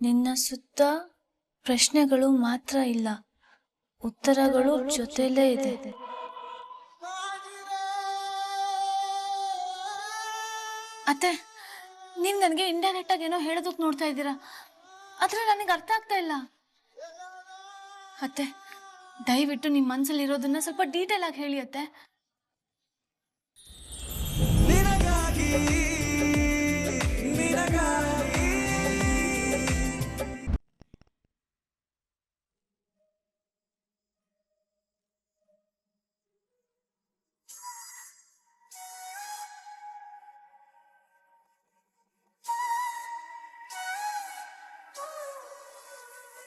ನಿನ್ನ ಸುತ್ತ ಪ್ರಶ್ನೆಗಳು ಮಾತ್ರ ಇಲ್ಲ, ಉತ್ತರಗಳು ಜೊತೆಲೇ ಇದೆ. ಅತ್ತೆ, ನೀವ್ ನನಗೆ ಇಂಡೈರೆಕ್ಟ್ ಆಗಿ ಏನೋ ಹೇಳೋದಕ್ಕೆ ನೋಡ್ತಾ ಇದ್ದೀರಾ, ಆದ್ರೆ ನನಗೆ ಅರ್ಥ ಆಗ್ತಾ ಇಲ್ಲ. ಅತ್ತೆ, ದಯವಿಟ್ಟು ನಿಮ್ಮ ಮನಸ್ಸಲ್ಲಿ ಇರೋದನ್ನ ಸ್ವಲ್ಪ ಡೀಟೇಲ್ ಆಗಿ ಹೇಳಿ ಅತ್ತೆ.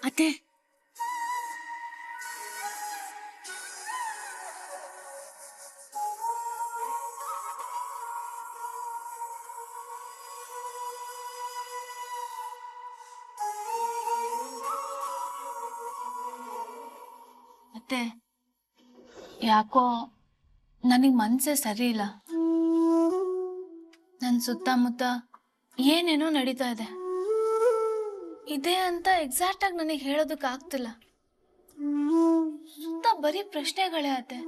ಅತ್ತೆ, ಅತ್ತೆ, ಯಾಕೋ ನನಗೆ ಮನಸ್ಸೇ ಸರಿ ಇಲ್ಲ. ನನ್ನ ಸುತ್ತಮುತ್ತ ಏನೇನೋ ನಡೀತಾ ಇದೆ. ಇದೆ ಅಂತ ಎಕ್ಸಾಕ್ಟ್ ಆಗಿ ನನಗೆ ಹೇಳೋದಕ್ಕೆ ಆಗ್ತಿಲ್ಲ. ಸುತ್ತ ಬರೀ ಪ್ರಶ್ನೆಗಳೇ ಆತೆ.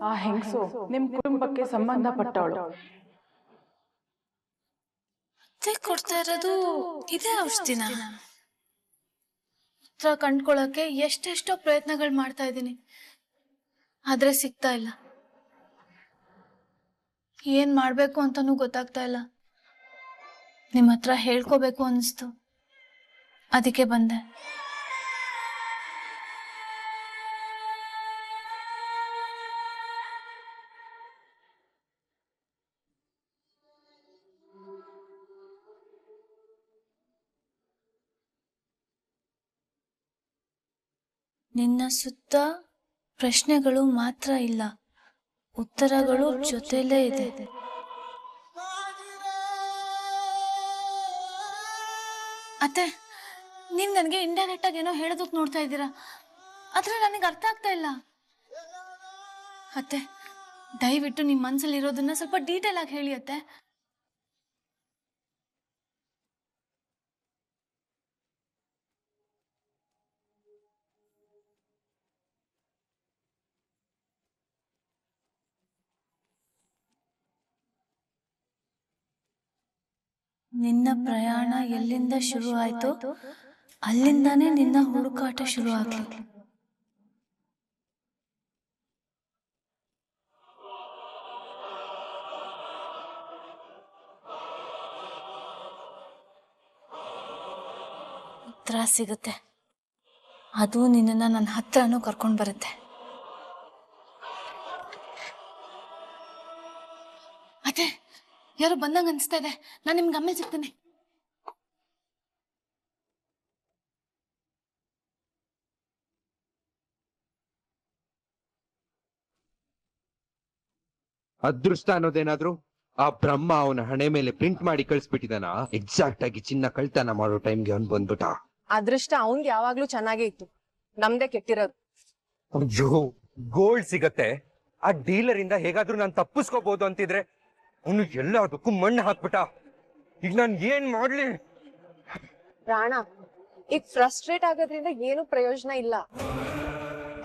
ಆ ಹೆಂಗಸು ನಿಮ್ ಕುಟುಂಬಕ್ಕೆ ಸಂಬಂಧಪಟ್ಟವಳು. ಅತ್ತೆ ಕೊಡ್ತಾ ಇರೋದು ಇದೇ ಔಷಧಿನ? ಉತ್ತರ ಕಂಡ್ಕೊಳ್ಳೋಕೆ ಎಷ್ಟೆಷ್ಟೋ ಪ್ರಯತ್ನಗಳು ಮಾಡ್ತಾ ಇದ್ದೀನಿ, ಆದ್ರೆ ಸಿಗ್ತಾ ಇಲ್ಲ. ಏನ್ ಮಾಡ್ಬೇಕು ಅಂತಾನೂ ಗೊತ್ತಾಗ್ತಾ ಇಲ್ಲ. ನಿಮ್ಮ ಹತ್ರ ಹೇಳ್ಕೋಬೇಕು ಅನಿಸ್ತು, ಅದಕ್ಕೆ ಬಂದೆ. ನಿನ್ನ ಸುತ್ತ ಪ್ರಶ್ನೆಗಳು ಮಾತ್ರ ಇಲ್ಲ, ಉತ್ತರಗಳು ಜೊತೆಲೇ ಇದೆ. ಅತ್ತೆ, ನೀವ್ ನನಗೆ ಇಂಡೈರೆಕ್ಟ್ ಆಗಿ ಏನೋ ಹೇಳೋದಕ್ಕೆ ನೋಡ್ತಾ ಇದ್ದೀರಾ, ಆದ್ರೆ ನನಗೆ ಅರ್ಥ ಆಗ್ತಾ ಇಲ್ಲ. ಅತ್ತೆ, ದಯವಿಟ್ಟು ನಿಮ್ಮ ಮನಸ್ಸಲ್ಲಿ ಇರೋದನ್ನ ಸ್ವಲ್ಪ ಡೀಟೇಲ್ ಆಗಿ ಹೇಳಿ ಅತ್ತೆ. ನಿನ್ನ ಪ್ರಯಾಣ ಎಲ್ಲಿಂದ ಶುರು ಆಯ್ತೋ ಅಲ್ಲಿಂದಾನೇ ನಿನ್ನ ಹುಡುಕಾಟ ಶುರು ಆಗ್ಲಿ. ಉತ್ತರ ಸಿಗುತ್ತೆ, ಅದು ನಿನ್ನನ್ನ ನನ್ನ ಹತ್ರನೂ ಕರ್ಕೊಂಡು ಬರುತ್ತೆ. ಅದೇ ಯಾರೋ ಬಂದಂಗ ಅನ್ಸ್ತಾ ಇದೆ, ನಾನು ನಿಮ್ಗೆ ಆಮೇಲೆ ಸಿಗ್ತೇನೆ. ಅದೃಷ್ಟ ಅನ್ನೋದೇನಾದ್ರು ಆ ಬ್ರಹ್ಮ ಅವನ ಹಣೆ ಮೇಲೆ ಪ್ರಿಂಟ್ ಮಾಡಿ ಕಳ್ಸ್ಬಿಟ್ಟಿದಾನ. ಎಕ್ಸಾಕ್ಟ್ ಆಗಿ ಚಿನ್ನ ಕಳ್ತನ ಮಾಡೋ ಟೈಮ್ಗೆ ಅವ್ನ್ ಬಂದ್ಬಿಟ್ಟ. ಅದೃಷ್ಟ ಅವನ್ಗೆ ಯಾವಾಗ್ಲೂ ಚೆನ್ನಾಗೇ ಇತ್ತು, ನಮ್ದೇ ಕೆಟ್ಟಿರೋದು. ಅಯ್ಯೋ, ಗೋಲ್ಡ್ ಸಿಗತ್ತೆ, ಆ ಡೀಲರ್ ಇಂದ ಹೇಗಾದ್ರೂ ನಾನು ತಪ್ಪಿಸ್ಕೋಬಹುದು ಅಂತಿದ್ರೆ ಅವನು ಎಲ್ಲದಕ್ಕೂ ಮಣ್ಣು ಹಾಕ್ಬಿಟ್ಟ. ಈಗ ನಾನು ಏನ್ ಮಾಡ್ಲಿ? ರಾಣ, ಈಗ ಫ್ರಸ್ಟ್ರೇಟ್ ಆಗೋದ್ರಿಂದ ಏನು ಪ್ರಯೋಜನ ಇಲ್ಲ.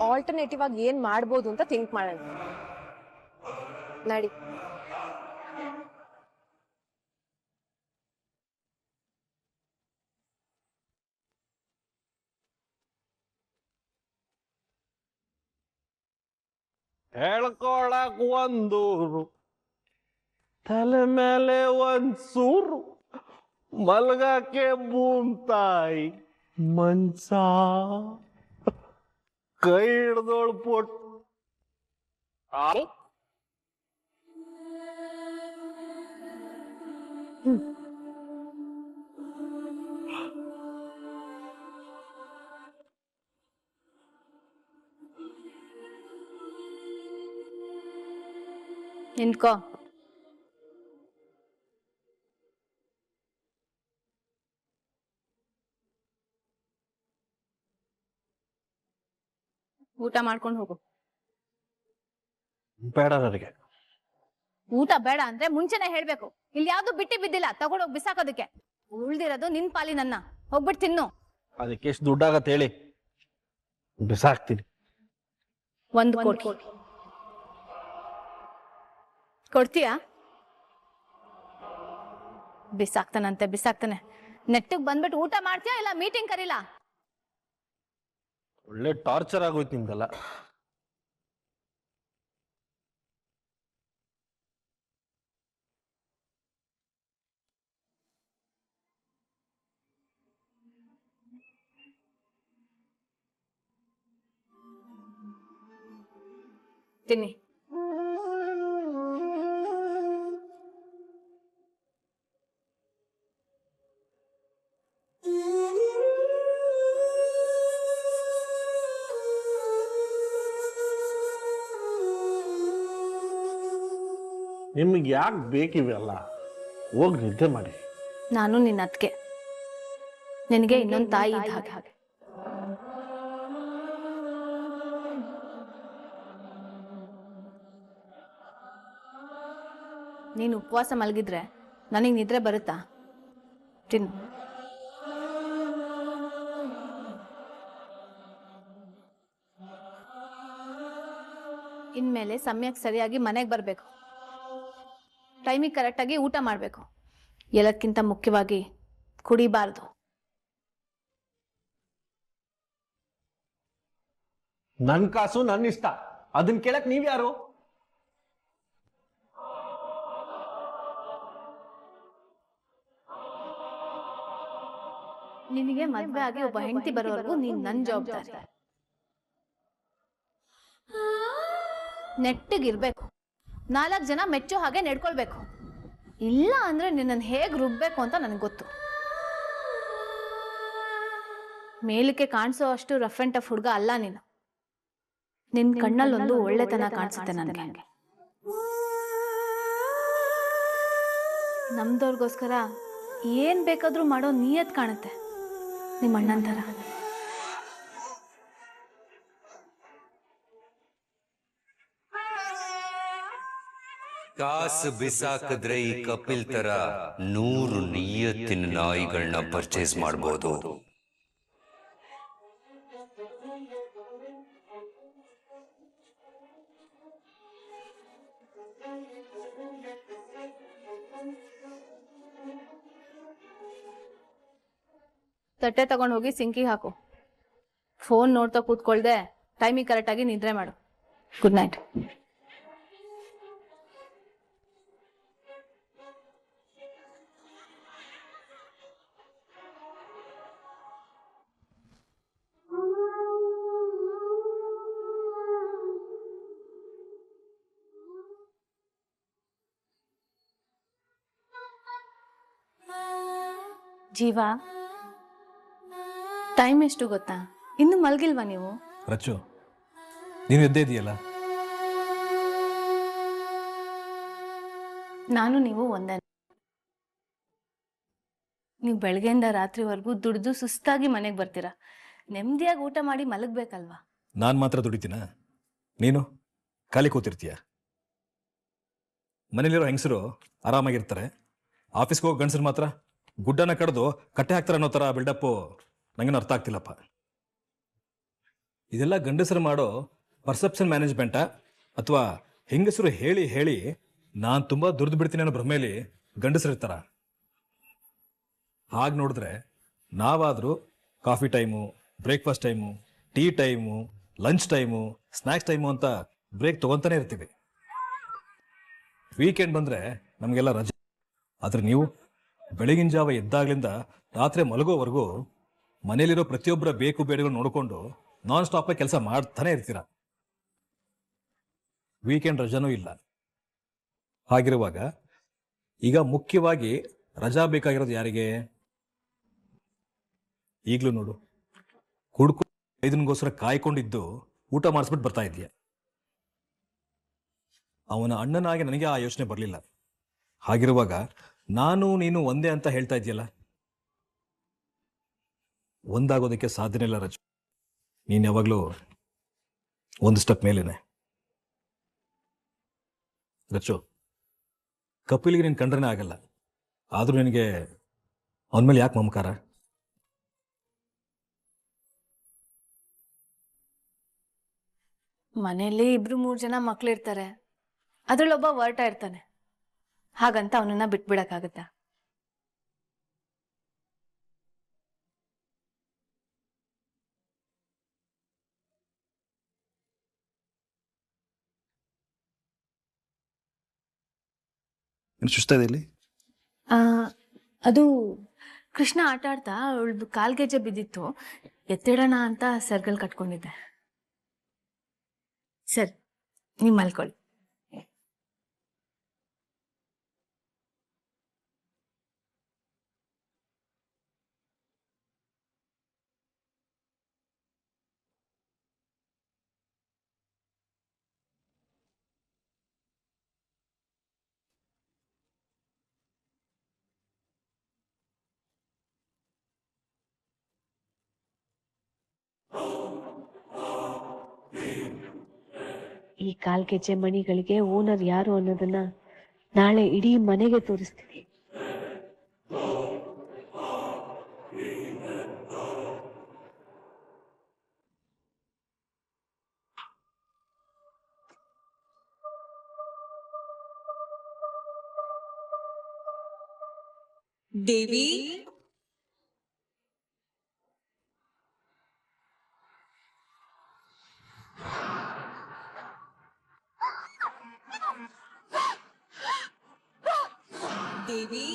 ಆಲ್ಟರ್ನೇಟಿವ್ ಆಗಿ ಏನ್ ಮಾಡ್ಬೋದು ಅಂತ ಥಿಂಕ್ ಮಾಡೋಣ. ನಡಿ. ಹೇಳ್ಕೊಳಕ್ ಒಂದೂರು, ತಲೆ ಮೇಲೆ ಒಂದ್ ಸೂರು, ಮಲ್ಗಕ್ಕೆ ಬೂಂತಾಯಿ ಮಂಚ, ಕೈ ಹಿಡ್ದೋಳ್ ಪೊಟ್. ನಿಂತ್ಕೋ. ಊಟ ಮಾಡ್ಕೊಂಡು ಹೋಗು. ಬೇಡ ನನಗೆ. ಊಟ ಬೇಡ ಅಂದ್ರೆ ಮುಂಚೆನೆ ಹೇಳ್ಬೇಕು. ಇಲ್ಲಿ ಯಾವ್ದು ಬಿಟ್ಟಿ ಬಿದ್ದಿಲ್ಲ ತಗೊಂಡೋಗಿ ಬಿಸಾಕೋದಕ್ಕೆ. ಉಳ್ದಿರೋದು ನಿನ್ ಪಾಲಿನನ್ನ ಹೋಗ್ಬಿಟ್ಟು ತಿನ್ನು. ಅದಕ್ಕೆ ಎಷ್ಟು ದುಡ್ಡಾಗತ್ತೆ ಹೇಳಿ, ಬಿಸಾಕ್ತೀನಿ. 1 ಕೋಟಿ ಕೊಡ್ತೀಯಾ? ಬಿಸಾಕ್ತಾನೆ. ನೆಟ್ಟಿಗೆ ಬಂದ್ಬಿಟ್ಟು ಊಟ ಮಾಡ್ತೀಯಾ ಇಲ್ಲ ಮೀಟಿಂಗ್ ಕರೀಲಾ? ಒಳ್ಳೆ ಟಾರ್ಚರ್ ಆಗೋಯ್ತು ನಿಮ್ದೆಲ್ಲ. ತಿನ್ನಿ. ನಿಮ್ಗೆ ಯಾಕೆ ಬೇಕಿವೆಲ್ಲ? ಹೋಗಿ ನಿದ್ದೆ ಮಾಡಿ. ನಾನು ನಿನ್ನ ಅತ್ಗೆ, ನಿನಗೆ ಇನ್ನೊಂದು ತಾಯಿ ಇದ್ದ ಹಾಗೆ. ನೀನು ಉಪವಾಸ ಮಲಗಿದ್ರೆ ನನಗೆ ನಿದ್ರೆ ಬರುತ್ತಾ? ತಿನ್ನು. ಇನ್ಮೇಲೆ ಸಮಯಕ್ಕೆ ಸರಿಯಾಗಿ ಮನೆಗೆ ಬರಬೇಕು, ಟೈಮಿಗೆ ಕರೆಕ್ಟಾಗಿ ಊಟ ಮಾಡಬೇಕು, ಎಲ್ಲಕ್ಕಿಂತ ಮುಖ್ಯವಾಗಿ ಕುಡಿಬಾರ್ದು. ನನ್ನ ಕಾಸು ನನ್ನ ಇಷ್ಟ, ಅದನ್ನ ಕೇಳಕ್ ನೀವ್ಯಾರು? ನಿನಗೆ ಮದ್ವೆ ಆಗಿ ಒಬ್ಬ ಹೆಂಡತಿ ಬರೋವರೆಗೂ ನೀನ್ ನನ್ನ ಜವಾಬ್ದಾರಿ. ನೆಟ್ಟಿಗಿರ್ಬೇಕು, 4 ಜನ ಮೆಚ್ಚೋ ಹಾಗೆ ನಡ್ಕೊಳ್ಬೇಕು. ಇಲ್ಲ ಅಂದ್ರೆ ನಿನ್ನನ್ನು ಹೇಗ್ ರುಬ್ಬೇಕು ಅಂತ ನನಗೆ ಗೊತ್ತು. ಮೇಲಕ್ಕೆ ಕಾಣಿಸೋ ಅಷ್ಟು ರಫ್ ಅಂಡ್ ಟಫ್ ಹುಡುಗ ಅಲ್ಲ ನೀನು. ನಿನ್ ಕಣ್ಣಲ್ಲೊಂದು ಒಳ್ಳೆತನ ಕಾಣಿಸುತ್ತೆ ನನಗೆ. ನಮ್ದವ್ರಿಗೋಸ್ಕರ ಏನ್ ಬೇಕಾದ್ರೂ ಮಾಡೋ ನಿಯತ್ ಕಾಣುತ್ತೆ ನಿಮ್ಮ ಅಣ್ಣನ ಥರ. ಕಾಸು ಬಿಸಾಕಿದ್ರೆ ಈ ಕಪಿಲ್ ತರ 100 ನಿಯತ್ತಿನ ನಾಯಿಗಳನ್ನ ಪರ್ಚೇಸ್ ಮಾಡಬಹುದು. ತಟ್ಟೆ ತಗೊಂಡು ಹೋಗಿ ಸಿಂಕಿಗೆ ಹಾಕು. ಫೋನ್ ನೋಡ್ತಾ ಕೂತ್ಕೊಳ್ದೆ ಟೈಮಿಗೆ ಕರೆಕ್ಟಾಗಿ ನಿದ್ರೆ ಮಾಡು. Good night. ಜೀವ, ಟೈಮ್ ಎಷ್ಟು ಗೊತ್ತಾ? ಇನ್ನು ಮಲ್ಗಿಲ್ವಾ ನೀವು? ರಚ್ಚು, ನೀನು ಎದ್ದೇ ಇದೆಯಲ್ಲ. ನಾನು ನೀವು ಒಂದೇ. ನೀವು ಬೆಳಗ್ಗೆಯಿಂದ ರಾತ್ರಿವರೆಗೂ ದುಡಿದು ಸುಸ್ತಾಗಿ ಮನೆಗೆ ಬರ್ತೀರಾ. ನೆಮ್ಮದಿಯಾಗಿ ಊಟ ಮಾಡಿ ಮಲಗಬೇಕಲ್ವಾ? ನಾನು ಮಾತ್ರ ದುಡಿತೀನ? ನೀನು ಖಾಲಿ ಕೂತಿರ್ತೀಯ. ಮನೇಲಿರೋ ಹೆಂಗಸರು ಆರಾಮಾಗಿರ್ತಾರೆ, ಆಫೀಸ್ಗೆ ಹೋಗಿ ಗಂಡಸರು ಮಾತ್ರ ಗುಡ್ಡನ ಕಡ್ದು ಕಟ್ಟೆ ಹಾಕ್ತಾರೆ ಅನ್ನೋ ಥರ ಬಿಲ್ಡಪ್ಪು ನನಗೇನು ಅರ್ಥ ಆಗ್ತಿಲ್ಲಪ್ಪ. ಇದೆಲ್ಲ ಗಂಡಸರು ಮಾಡೋ ಪರ್ಸೆಪ್ಷನ್ ಮ್ಯಾನೇಜ್ಮೆಂಟಾ ಅಥವಾ ಹೆಂಗಸರು ಹೇಳಿ ಹೇಳಿ ನಾನು ತುಂಬ ದುಡ್ದು ಬಿಡ್ತೀನಿ ಅನ್ನೋ ಭ್ರಮೇಲಿ ಗಂಡಸರು ಇರ್ತಾರ? ಹಾಗೆ ನೋಡಿದ್ರೆ ನಾವಾದರೂ coffee time, breakfast time, tea time, lunch time, snacks time ಅಂತ ಬ್ರೇಕ್ ತೊಗೊತಾನೆ ಇರ್ತೀವಿ. ವೀಕೆಂಡ್ ಬಂದರೆ ನಮಗೆಲ್ಲ ರಜೆ. ಆದರೆ ನೀವು ಬೆಳಗಿನ ಜಾವ ಎದ್ದಾಗ್ಲಿಂದ ರಾತ್ರಿ ಮಲಗೋವರೆಗೂ ಮನೇಲಿರೋ ಪ್ರತಿಯೊಬ್ಬರ ಬೇಕು ಬೇಡಗಳು ನೋಡಿಕೊಂಡು ನಾನ್ ಸ್ಟಾಪಾಗಿ ಕೆಲಸ ಮಾಡ್ತಾನೆ ಇರ್ತೀರ. ವೀಕೆಂಡ್ ರಜಾನೂ ಇಲ್ಲ. ಹಾಗಿರುವಾಗ ಈಗ ಮುಖ್ಯವಾಗಿ ರಜಾ ಬೇಕಾಗಿರೋದು ಯಾರಿಗೆ? ಈಗಲೂ ನೋಡು, ಹುಡುಕು ಇದನ್ಗೋಸ್ಕರ ಕಾಯ್ಕೊಂಡಿದ್ದು ಊಟ ಮಾಡಿಸ್ಬಿಟ್ಟು ಬರ್ತಾ ಇದೆಯಾ. ಅವನ ಅಣ್ಣನಾಗಿ ನನಗೆ ಆ ಯೋಚನೆ ಬರಲಿಲ್ಲ. ಹಾಗಿರುವಾಗ ನಾನು ನೀನು ಒಂದೇ ಅಂತ ಹೇಳ್ತಾ ಇದೆಯಲ್ಲ, ಒಂದಾಗೋದಕ್ಕೆ ಸಾಧ್ಯನೇ ಇಲ್ಲ ರಜು. ನೀನು ಯಾವಾಗಲೂ ಒಂದು ಸ್ಟೆಪ್ ಮೇಲೇನೆ. ರಚ್ಚು, ಕಪಿಲ್ಗೆ ನೀನು ಕಂಡ್ರೇ ಆಗಲ್ಲ, ಆದರೂ ನಿನಗೆ ಅವನ ಮೇಲೆ ಯಾಕೆ ಮಮಕಾರ? ಮನೆಯಲ್ಲಿ 2-3 ಜನ ಮಕ್ಳಿರ್ತಾರೆ, ಅದ್ರಲ್ಲೊಬ್ಬ ಹೊರಟ ಇರ್ತಾನೆ, ಹಾಗಂತ ಅವನನ್ನ ಬಿಟ್ಬಿಡಕ್ಕಾಗತ್ತಾ? ಸುಸ್ತಾ ಇಲ್ಲಿ ಆ, ಅದು ಕೃಷ್ಣ ಆಟ ಆಡ್ತಾ ಅವಳದು ಕಾಲ್ಗೆಜ್ಜೆ ಬಿದ್ದಿತ್ತು, ಎತ್ತಿಡೋಣ ಅಂತ ಸರ್ಗಲ್ ಕಟ್ಕೊಂಡಿದ್ದೆ. ಸರಿ, ನೀವು ಮಲ್ಕೊಳ್ಳಿ. ಈ ಕಾಲ್ಗೆಜ್ಜೆ ಮಣಿಗಳಿಗೆ ಓನರ್ ಯಾರು ಅನ್ನೋದನ್ನ ನಾಳೆ ಇಡೀ ಮನೆಗೆ ತೋರಿಸ್ತೀನಿ. ದೇವಿ, ದೇವಿ,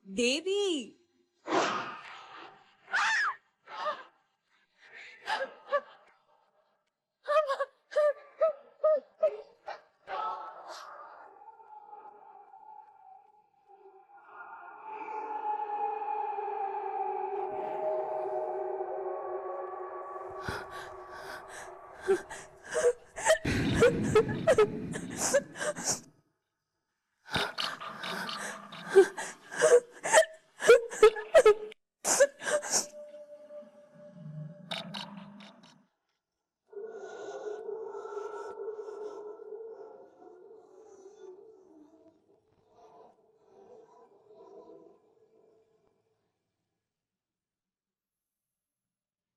ದೇವಿ.